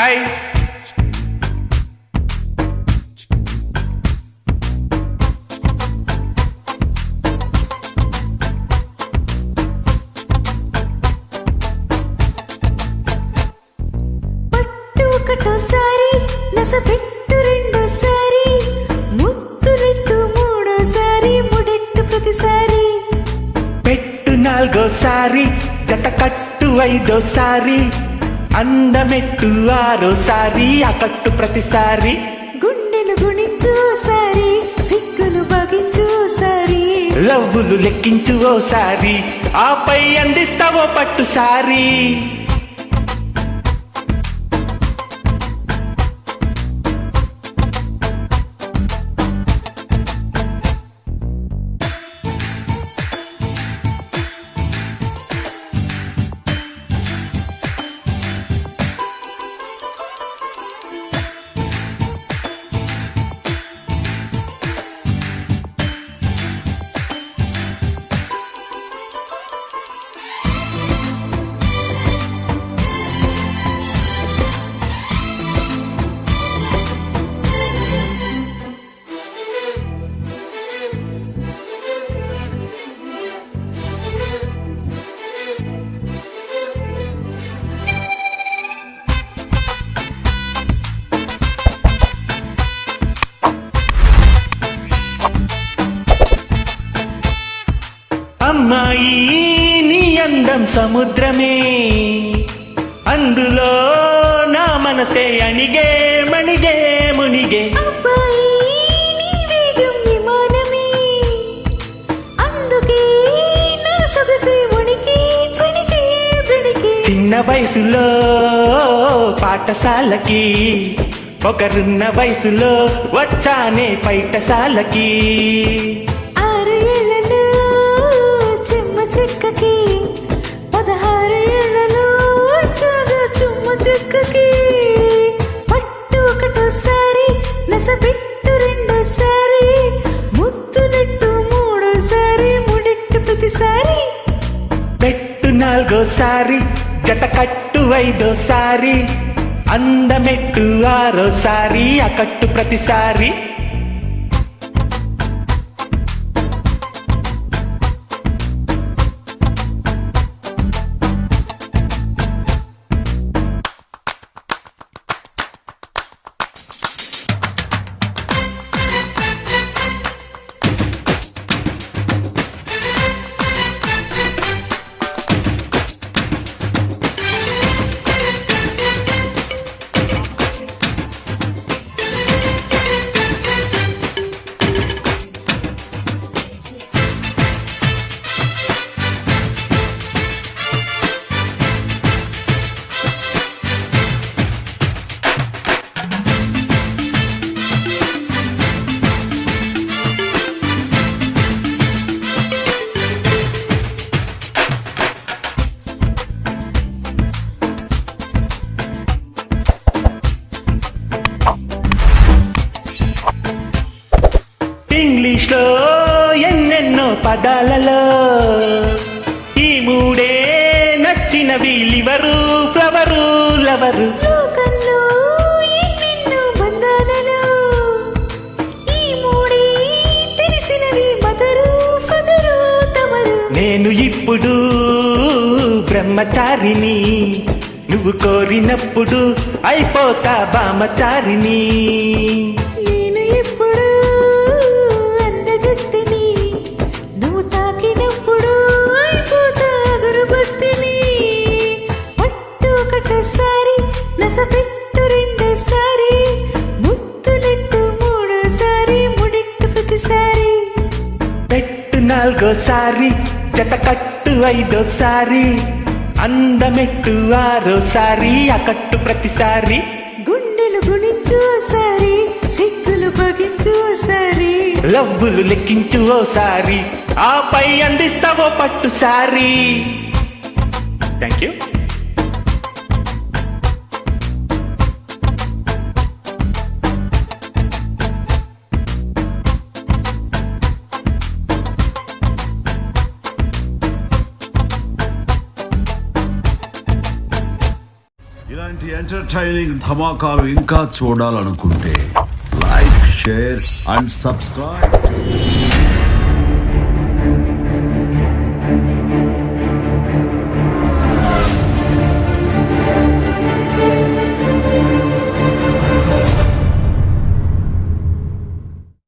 Hi. పట్టు ఒకటోసారి నసపెట్టు రెండోసారి ముద్దులెట్టు మూడోసారి ముడెట్టు ప్రతిసారి పెట్టు నాలుగోసారి జత కట్టు ఐదోసారి అందమెట్టు ఆరోసారి అకట్టు ప్రతిసారి గుండెలు గుణించోసారి సిగ్గులు బగించోసారి లవ్వులు లెక్కించు ఓసారి ఆపై అందిస్తావో పట్టుసారి. అమ్మాయి నీ అందం సముద్రమే, అందులో నా మనసే అణిగే మణిగే మునిగే. అబ్బాయి నీ వేగం విమానమే, అందుకే నా సొగసే ఉనికి చనికి బిడికి. చిన్న వయసులో పాఠశాలకి, ఒకరున్న వయసులో వచ్చానే పైటశాలకి. 6 ఏళ్లలో చెమ్మ చెక్కకి, 16 ఏళ్లలో వచ్చాగా చుమ్మ చెక్కకి. పట్టు ఒకటోసారి నసపెట్టు రెండోసారి ముద్దులెట్టు మూడోసారి ముడెట్టు ప్రతిసారి. పెట్టు నాలుగోసారి జత కట్టు ఐదోసారి అందమెట్టు ఆరోసారి అకట్టు ప్రతిసారి. ఇంగ్లీష్ లో ఎన్నెన్నో పదాలలో ఈ మూడే నచ్చినవి లివరు ఫ్లవరు లవరు. లోకంలో ఎన్నెన్నో బంధాలలో ఈ మూడే తెలిసినవి మదరు ఫదరు తమరు. నేను ఇప్పుడు బ్రహ్మచారిని, నువ్వు కోరినప్పుడు అయిపోతా బామచారిని. నేను ఇప్పుడు అందగత్తిని, నువ్వు తాకినప్పుడు అయిపోతా అగరబత్తిని. పట్టు ఒకటోసారి నసపెట్టు రెండోసారి ముద్దులెట్టు మూడోసారి ముడెట్టు ప్రతిసారి. పెట్టు నాలుగోసారి జత కట్టు ఐదోసారి అందమెట్టు ఆరోసారి అకట్టు ప్రతిసారి. గుండెలు గుణించోసారి సిగ్గులు బగించోసారి లవ్వులు లెక్కించు ఓసారి ఆపై అందిస్తావో పట్టుసారి. Thank you. ఇలా ఇలాంటి ఎంటర్టైనింగ్ ధమాకాలు ఇంకా చూడాలనుకుంటే లైక్ షేర్ అండ్ సబ్స్క్రైబ్